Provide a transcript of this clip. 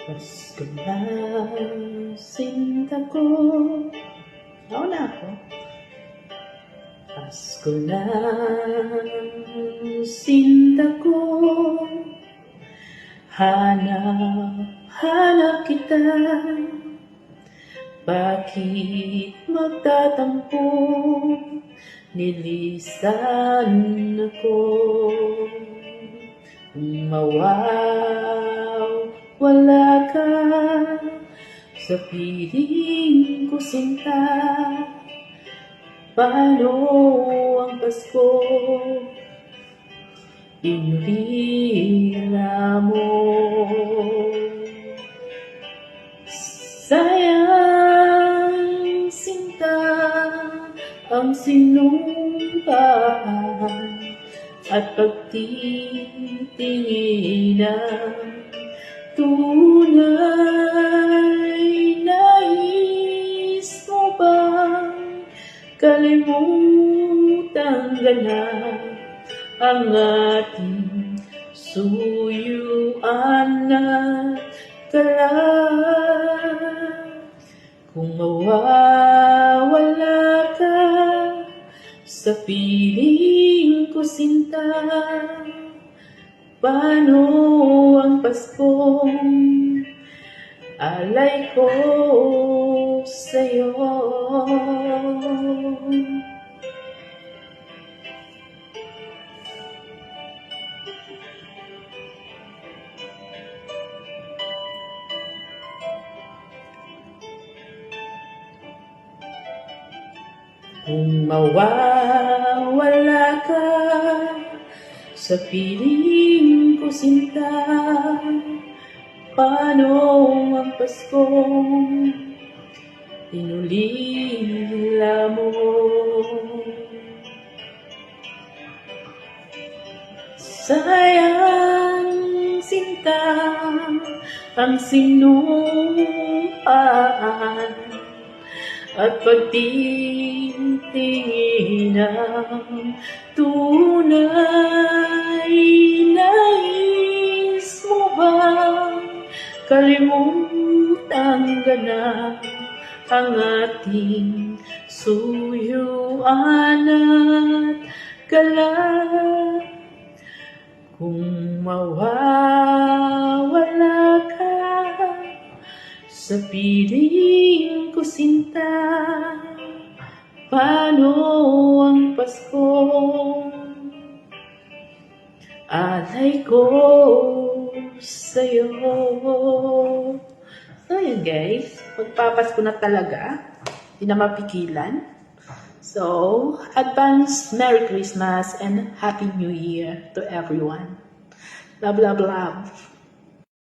Pasko na, sinta ko. Nauna ako. Pasko na, sinta ko. Hanap kita. Bakit magtatampo? Nilisan ako. Kung wala ka sa piling ko, sinta, paano ang Pasko? Inurira mo. Sayang, sinta, ang sinumpaan at pagtitinginan. Tunay, nais mo bang kalimutang ganap ang ating suyuan at galak? Kung mawawala ka sa piling ko, sinta, paano ang Paskong alay ko sa'yo? Kung mawawala ka sa piling ko, sinta, paano ang Paskong inulila mo? Sayang, sinta, ang sinumpaan at pagtitinginan. Tunay, nais mo bang kalimutang ganap ang ating suyuan at galak? Kung mawawala ka sa piling ko, sinta, paano ang Paskong alay ko sa'yo? So yun guys, magpapasko na talaga, hindi na mapigilan. So, advance Merry Christmas and Happy New Year to everyone. Love, love, love.